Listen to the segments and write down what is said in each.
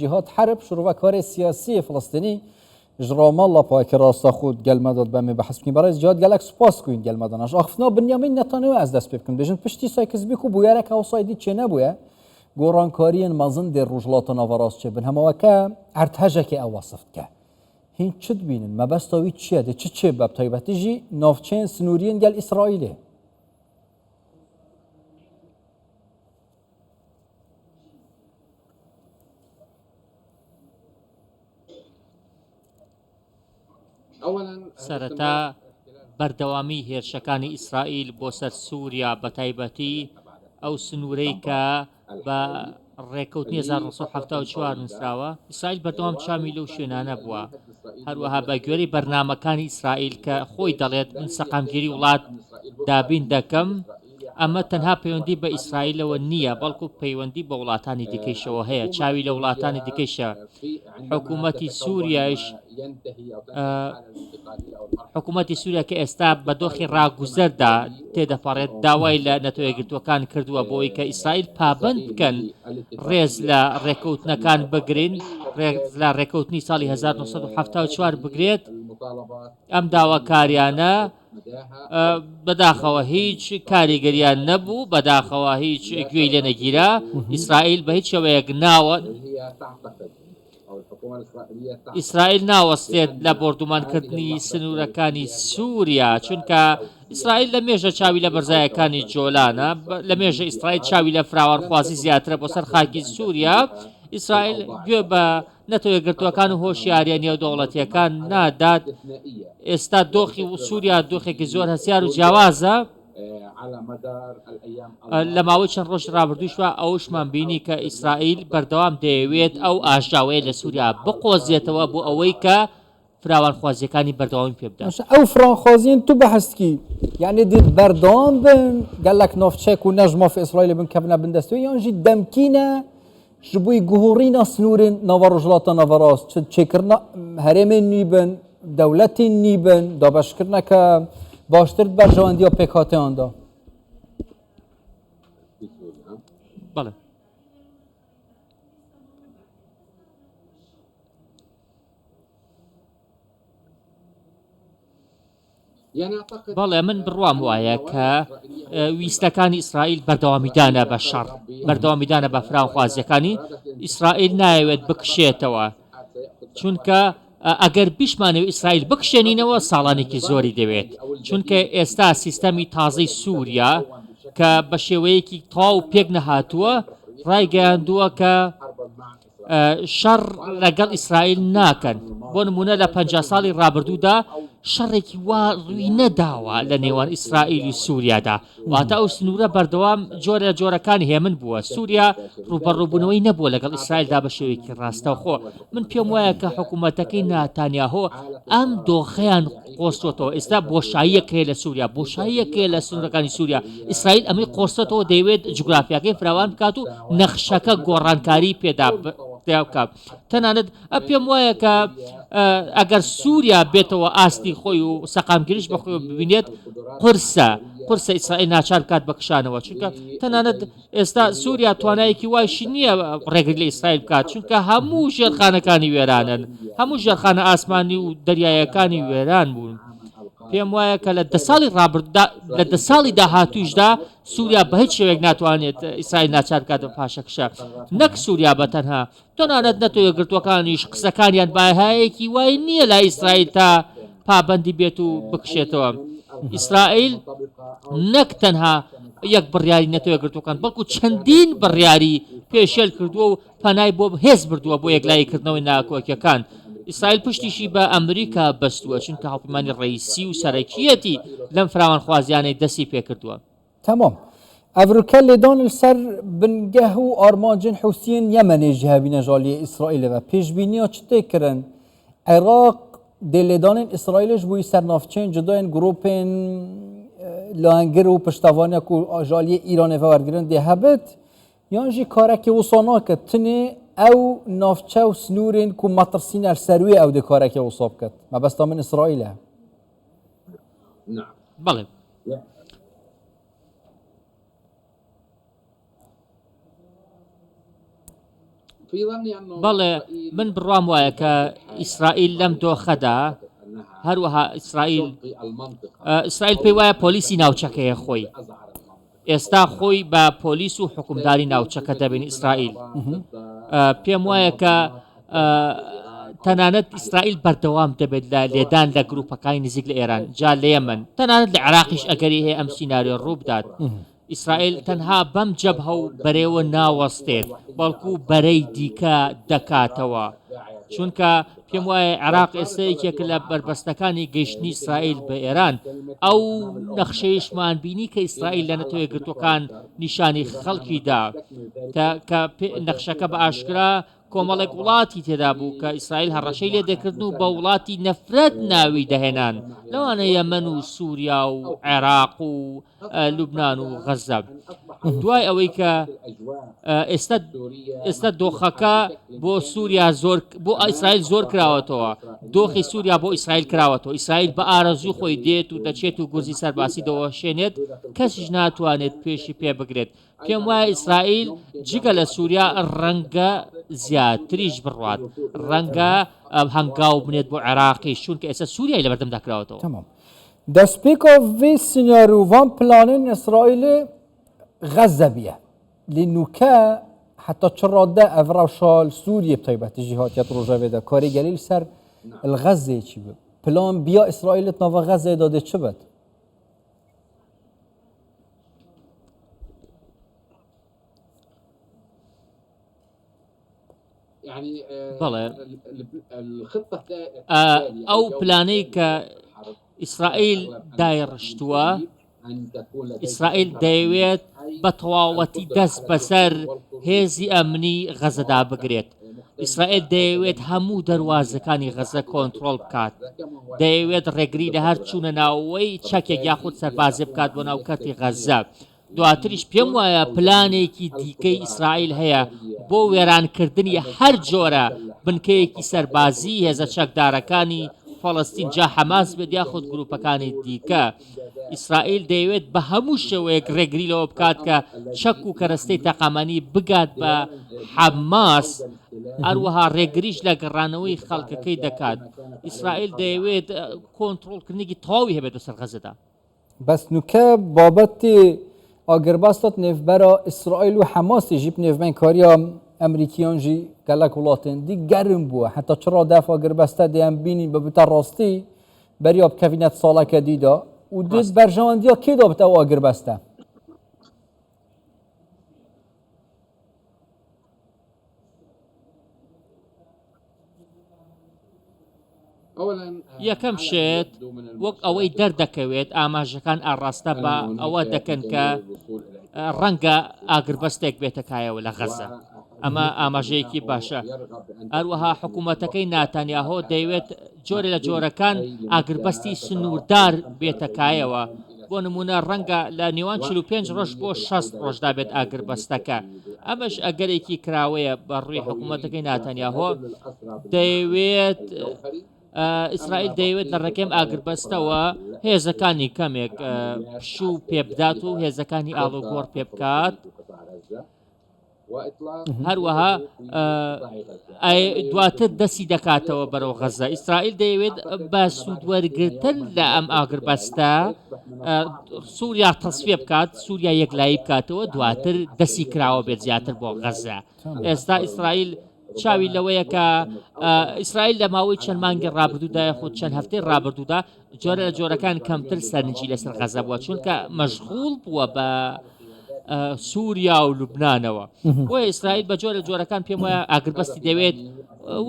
جهات حرب شروع کار سیاسی فلسطینی جرام الله پاک راستا خود گل مداد به می بحث کنیم برای جهات گلک سپاس کنیم گل مدانش آخفنا بنیامین نتانیاهو از دست بکن بجن پشتی سایکز بیکو بویاره که وصایدی چه نبویه گورانکاری مازن در رجلات نوراس چه بن همه که ارتجه که اواسفت که هین چد بینن ما بس تاوی چیه ده چه باب تایبتی جی نافچین سنورین گل اسرائیله سەرەتا بەردەوامی هێرشەکانی ئیسرائیل بۆ سەر سووریا بە تایبەتی ئەو سنوورەی کە بە ڕێکەوتنی 1974 نووسراوە ئیسرائیل بەردەوام چامی لەو شوێنانە بووە هەروەها بە گوێرەی بەرنامەکانی ئیسرائیل کە خۆی دەڵێت من سەقامگیری وڵات دابین دەکەم ئەمە تەنها پەیوەندی بە ئیسرائیلەوە نییە بەڵکو پەیوەندی بە وڵاتانی دیکەیشەوە هەیە چاوی لە وڵاتانی دیکەیشە حکوومەتی سووریایش حکوومەتی سووریا کە ئێستا بە دۆخی ڕاگوزەردا تێدەپەڕێت داوای لە نەتۆیەگرتوەکان کردووە بۆی کە ئیسرائیل پابند بکەن ڕێز لە ڕێکەوتنەکان بگرین ڕێز لە ڕێکەوتنی ساڵی 1974 بگرێت ئەم داواکاریانە بەداخەوە هیچ کاریگەریان نەبوو بەداخەوە هیچ گوێی لێ نەگیرا ئیسرائیل بە هیچ شێوەیەک ئیسرائیل ناوەستێت لە بۆردومانکردنی سنوورەکانی سووریا چونکە ئیسرائیل لە مێژە چاوی لە بەرزایەکانی جۆلانە لە مێژە ئیسرائیل چاوی لە فراوانخوازی زیاترە بۆ سەر خاکی سووریا ئیسرائیل گوێ بە نەتۆیەگرتووەکان و هۆشیاریە نێودەوڵەتیەکان نادات ئێستا دۆخی سووریا دۆخێکی زۆر هەسیار و جیاوازە لە ماوەی چەند ڕۆژ ڕابردووشوە ئەوشمان بینی کە ئیسرائیل بەردەوام دەیەوێت ئەو ئاژاوەیە لە سووریا بقۆزێتەوە بۆ ئەوەی کە فراوانخوازیەکانی بەردەوامی پێ بدات ئەو فراوانخوازیین تو بەحستکی یعنی دیت بەردەوام بن گەلک ناوچەک و نەژمۆف ئیسرائیل بن کە بنە بندەستوی یانژی دەمکینە ji bo guhorîna snûrên nava rojhilata neverast çêkirina herêmên nî bin dewletên nî bin dabeşkirineke baştir di berjewendiya pêkhateyan da بەڵێ بەڵێ من بڕوام وایە کە ویستەکانی ئیسرائیل بەردەوامیدانە بە شەڕ بەردەوامیدانە بە فراوانخوازیەکانی ئیسرائیل نایەوێت بکشێتەوە چونکە ئەگەر بیشمانەوە ئیسرائیل بکشێنینەوە ساڵانێکی زۆری دەوێت چونکە ئێستا سیستەمی تازەی سووریا کە بە شێوەیەکی تەواو پێک نەهاتووە ڕایگەیاندووە کە شەڕ لەگەڵ ئیسرائیل ناکەن بۆ نمونە لە 50 ساڵی ڕابردوودا شەڕێکی وا ڕووی نەداوە لە نێوان ئیسرائیل و سووریادا واتە ئەو سنوورە بەردەوام جۆرە جۆرەکان هێمن بووە سووریا ڕوبەڕووبوونەوەی نەبووە لەگەڵ ئیسرائیلدا بە شێوەیەکی ڕاستەوخۆ من پێم وایە کە حکوومەتەکەی ناتانیاهۆ ئەم دۆخەیان قۆستۆتەوە ئێستا بۆشاییەک هەیە لە سووریا بۆشاییەک هەیە لە سنوورەکانی سووریا ئیسرائیل ئەمەی قۆستێتەوە دەیەوێت جوگرافیاکەی فراوان بکات و نەخشەکە گۆڕانکاری پێدا بکات تەنانەت پێم وایە کە ئەگەر سووریا بێتەوە ئاستی خۆی و سەقامگیریش بەخۆی ببینێت قرسە ئیسرائیل ناچار بکات بە کشانەوە چونکە تەنانەت ئێستا سووریا توانایەکی وایشی نییە ڕێگری لە ئیسرائیل بکات چونکە هەموو ژێرخانەکانی وێرانن هەموو ژێرخانە ئاسمانی و دەریایەکانی وێران بوون پێم وایە کە لە دە ساڵی داهاتووشدا سووریا بە هیچ شێوەیەک ناتوانێت ئیسرائیل ناچار بکات بە پاشەکشە نەک سووریا بەتەنها تەنانەت نەتۆیەگرتوەکانیش قسەکانیان باهایەکی وای نییە لە ئیسرائیل تا پابەندی بێت و بکشێتەوە ئیسرائیل نەک تەنها یەک بڕیاری نەتۆیەگرتوەکان بەڵکو چەندین بڕیاری پێشێل کردووە و پەنای بۆ هێز بردووە بۆ یەکلایکردنەوەی ناکۆکیەکان ئیسرائیل پشتیشی بە ئەمریکا بەستووە چونکە هاوپەیمانی ڕئیسی و سەرەکیەتی لەم فراوانخوازیانەی دەستی پێکردووە تمام ئەڤروکە لێدان سەر بنگەه و ئارمانجن حوسیین یەمەنێ جیهابینە ژالیە ئیسرائیلەوە پێشبینیە چ تێکردن عێراق دێلێدانên ئیسرائیلش بووی سەرناوچەین جودایên گروپên لاهەنگر و پشتەوانێک و ژالیە ئیرانێڤە وەرگرن دێ هەبێت یان jî karekê wisa nake tinê ew navçe û snûrên ku metirsîn er ser wê ew dê karekê wisa biket mebesta min İsraîl e بەڵێ بەڵێ من بڕوام وایە کە ئیسرائیل لەم دۆخەدا هەروەها ئیسرائیل پێی وایە پۆلیسی ناوچەکەیە خۆی ئێستا خۆی بە پۆلیس و حکومداری ناوچەکە دەبین ئیسرائیل پێم وایە کە تەنانەت ئیسرائیل بەردەوام دەبێت لە لێدان لە گروپەکانی نزیک لە ئێران جا لە یەمەن تەنانەت لە عێراقیش ئەگەری هەیە ئەم سیناریۆ ڕوو بدات ئیسرائیل تەنها بەم جەبهە و بەرێوە ناوەستێت بەڵکو بەرەی دیکە دەکاتەوە چونکە پێم وایە عێراق ئێستا یەکێک لە بربەستەکانی گەیشتنی ئیسرائیل بە ئێران ئەو نەخشەیەشمان بینی کە ئیسرائیل لە نەتەوەی گرتوەکان نیشانی خەڵکیدا کە نەخشەکە بە ئاشکرا کۆمەڵێک وڵاتی تێدا بوو کە ئیسرائیل هەڕەشەی لێ دەکردن و بە وڵاتی نەفرەت ناوی دەهێنان لەوانە یەمەن و سووریا و عێراق و لوبنان و غەزە دوای ئەوەی کە ئێستا دۆخەکە بۆ سووریا بۆ ئیسرائیل زۆر کراوەتەوە دۆخی سووریا بۆ ئیسرائیل کراوەتەوە ئیسرائیل بە ئارەزوو خۆی دێت و دەچێت و گورزی سەرباسی دەوەشێنێت کەسیش ناتوانێت پێشی پێ بگرێت پێم وایە ئیسرائیل جگە لە سووریا ڕەنگە زیاتریش بڕوات ڕەنگە هەنگاو بنێت بۆ عێراقی چونکە ئێستا سووریای لە بەردەم داکراوەتەوە دەستپێکۆ vê سناریۆڤان پلانên ئیسرائیلê غەزە بیە لێنوکە حتا چڕادە ئەڤ ڕەوشال سووریە بتایبەتی جیهاتیەت ڕۆژەوێدا کاریگەری لەسەر الغەزێکی بێ پلان بیا ئیسرائیلت ناڤە غەزەیدا دێ چ بێت بەڵێ ئەو پلانەی کە ئیسرائیل دایڕشتووە ئیسرائیل دەیەوێت بە تەواوەتی دەست بەسەر هێزی ئەمنی غەزەدا بگرێت ئیسرائیل دەیەوێت هەموو دەواازەکانی غەزە کۆنتترۆل بکات دەیەوێت ڕێگری لە هەر چوونە ناوەی چەکێک یاخود سەربازێ بکات بۆ ناوکەتی غەزە دواتریش پێم وایە پلانێکی دیکەی ئیسرائیل هەیە بۆ وێرانکردنی هەر جۆرە بنکەیەکی سەربازی هێزە چەکدارەکانی فەڵەستین جا حەماس بێت یاخود گروپەکانی دیکە ئیسرائیل دەیەوێت بە هەموو شێوەیەک ڕێگری لەوە بکات کە چەک و کەرەستەی تەقامانی بگات بە حەماس هەروەها ڕێگریش لە گەڕانەوەی خەڵکەکەی دەکات ئیسرائیل دەیەوێت کۆنتترۆلکردنێکی تەواوی هەبێت بەسەر غەزەدا بەس نوکە بابەتی ئاگرباستات نێڤبەرە ئیسرائیل و حەماسی ژیب نێڤمەنکاریە ئەمریکیان ژی گەلک وڵاتên دی گەرم بووە حتا چڕا دەف ئاگربەستە دەیان بینین بە بتە ڕاستی بەریا بکەڤینەت ساڵەکە دیدا و دێت بەرژەوەندیە کێدا بتە ئەو ئاگربەستە یەکەم شێت وەک ئەوەی دەردەکەوێت ئاماژەکان ئاڕاستە بە ئەوە دەکەن کە ڕەنگە ئاگربەستێک بێتەکایەوە لە غەزە ئەمە ئاماژەیەکی باشە هەروەها حکوومەتەکەی ناتانیاهۆ دەیەوێت جۆرە لە جۆرەکان ئاگربەستی سنووردار بێتەکایەوە بۆ نمونە ڕەنگە لە نێوان 45 ڕۆژ بۆ 6 ڕۆژدا بێت ئاگربەستەکە ئەمەش ئەگەرێکی کراوەیە بە ڕووی حکوومەتەکەی ناتانیاهۆ دەیەوێت ئیسرائیل دەیەوێت لە ڕێکەم ئاگربەستەوە هێزەکانی کەمێک پشوو پێبدات و هێزەکانی ئاڵوگۆڕ پێ بکات هەروەها دواتر دەستی دەکاتەوە بەرەو غەزە ئیسرائیل دەیەوێت بە سوودوەرگرتن لە ئەم ئاگربەستە سووریا تەسفیە بکات سووریا یەکلایی بکاتەوە دواتر دەستی کراوە بێت زیاتر بۆ غەزە ئێستا ئیسرائیل چاوی لەوەیە کە ئیسرائیل لە ماوەی چەند مانگی ڕابردوودا خۆ چەند هەفتەی ڕابردوودا جۆرە لە جۆرەکان کەمتر سەرنجی لەسەر غەزە بووە چونکە مەشغوڵ بووە بە سووریا و لوبنانەوە بۆیە ئیسرائیل بە جۆرە جۆرەکان پێم وایە ئاگربەستی دەوێت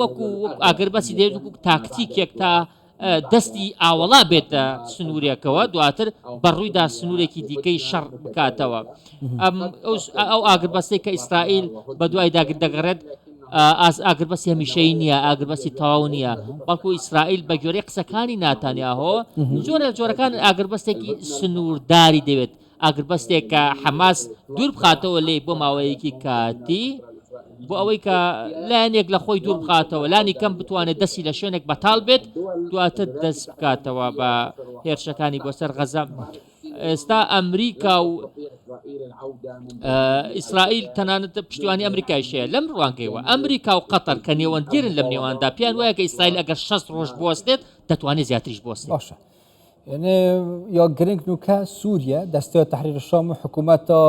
وەکو ئاگربەستی دەوێت وەکو تاکتیکێک تا دەستی ئاوەڵا بێتە سنوورێکەوە دواتر بەڕوویدا سنوورێکی دیکەی شەڕ بکاتەوە ئەو ئاگربەستەی کە ئیسرائیل بە دوای دەگەڕێت ئاگربەسی هەمیشەیی نییە ئاگربەسی تەواو نییە بەڵکو ئیسرائیل بە گوێرەی قسەکانی ناتانیاهۆ جۆرە جۆرەکان ئاگربەستێکی سنوورداری دەوێت ئاگربەستێک کە حەماس دوور بخاتەوە لێ بۆ ماوەیەکی کاتی بۆ ئەوەی کە لایەنێک لە خۆی دوور بخاتەوە لانی کەم بتوانێت دەستی لە شوێنێک بەتاڵ بێت دواتر دەست بکاتەوە بە هێرشەکانی بۆ سەر غەزە ئێستا ئەمریکا و ئیسرائیل تەنانەت پشتیوانی ئەمریکایشەیە لەم ڕوانگەیەوە ئەمریکا و قەتەر کە نێوەندگیرن لەم نێواندا پیان وایە کە ئیسرائیل ئەگەر 6 ڕۆژ بوەستێت دەتوانێت زیاتریش بوەستێت. باشە یعنی یا گرنگ نوکە سووریا دەستەوە تحریر الشام و حکوومەتە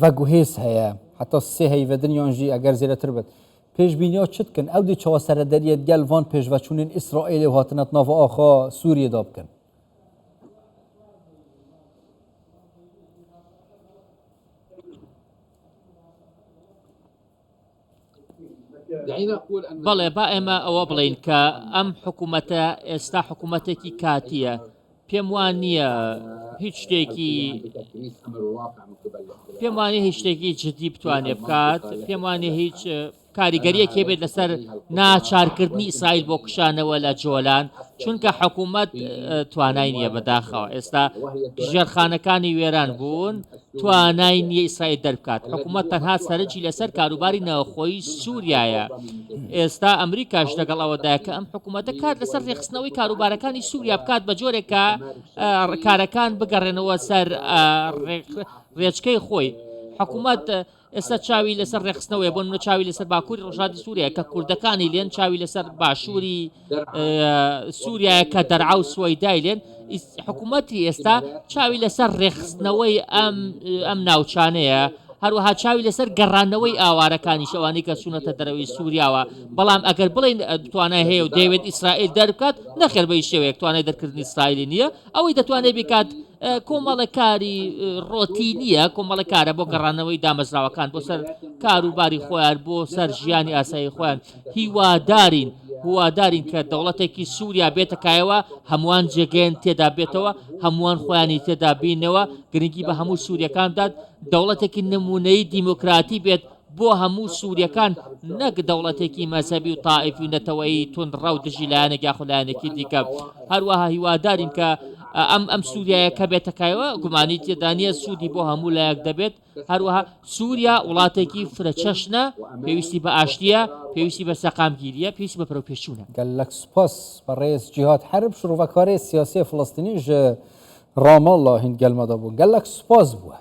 ڤەگوهێز هەیە حتا سێ هەیڤە دنیانژی ئەگەر زێرەتر بێت پێشبینیا چتکن ئەو دی چاوەسەرەدەریەت گەل وان پێشڤەچوونین ئیسرائیل و هاتنەت ناڤ ئاخا سووریەدا بکەن. بەڵێ با ئێمە ئەوە بڵین کە ئەم حکوومەتە ئێستا حکوومەتێکی کاتیە پێم وان نییە هیچ شتێکی جدی بتوانێت بکات پێم وانێ هیچ کاریگەریەکێ بێت لەسەر ناچارکردنی ئیسرائیل بۆ کشانەوە لە جۆلان چونکە حکوومەت توانای نییە بەداخەوە ئێستا ژێرخانەکانی وێران بوون توانای نییە ئیسرائیل دەربکات حکوومەت تەنها سەرنجی لەسەر کاروباری ناوخۆیی سووریایە ئێستا ئەمریکاش لەگەڵ ئەوەدایە کە ئەم حکوومەتە کات لەسەر ڕێخستنەوەی کاروبارەکانی سووریا بکات بە جۆرێکە کارەکان بگەڕێنەوە سەر ڕێچکەی خۆی حکوومەت ئێستا چاوی لەسەر ڕێخستنەوەی بۆ منە چاوی لەسەر باکووری ڕۆژهاتی سووریا کە کوردەکانی لێن چاوی لەسەر باشووری سووریایە کە دەرعا و سوەیدای لێن حکوومەتی ئێستا چاوی لەسەر ڕێخستنەوەی ئەم ناوچانەیە هەروەها چاوی لەسەر گەڕانەوەی ئاوارەکانی شەوانی کە چوونەتە دەرەوەی سووریاوە بەڵام ئەگەر بڵین توانای هەیە و دەیەوێت ئیسرائیل دەربکات نەخێر بەی شێوەیەک توانای دەرکردنی ئیسرائیلی نییە ئەوەی دەتوانێت بکات کۆمەڵەکاری ڕۆتینیە کۆمەڵەکارە بۆ گەڕانەوەی دامەزراوەکان بۆ سەر کاروباری خۆیان بۆ سەر ژیانی ئاسایی خۆیان هیوادارین کە دەوڵەتێکی سووریا بێتەکایەوە هەمووان جێگەیان تێدا بێتەوە هەمووان خۆیانی تێدا بینەوە گرنگی بە هەموو سووریەکان بدات دەوڵەتێکی نمونەی دیموکراتی بێت بۆ هەموو سووریەکان نەک دەوڵەتێکی مەزهبی و تائیفی و نەتەوەیی تونڕە و دژی لایەنێک یاخود لایەنێکی دیکە هەروەها هیوادارین کە ئەم سووریایە کە بێتەکایەوە گومانی تێدا نییە سوودی بۆ هەموو لایەک دەبێت هەروەها سووریا وڵاتێکی فرەچەشنە پێویستی بە ئاشتیە پێویستی بە سەقامگیریە پێویستی بە پەرۆپێچوونە گەلەک سوپاس بەڕێز جیهاد حرب شروڤەکاری سیاسی فلەستینی ژە ڕامەڵڵا هین گەلمەدا بوو گەلەک سوپاس بووە.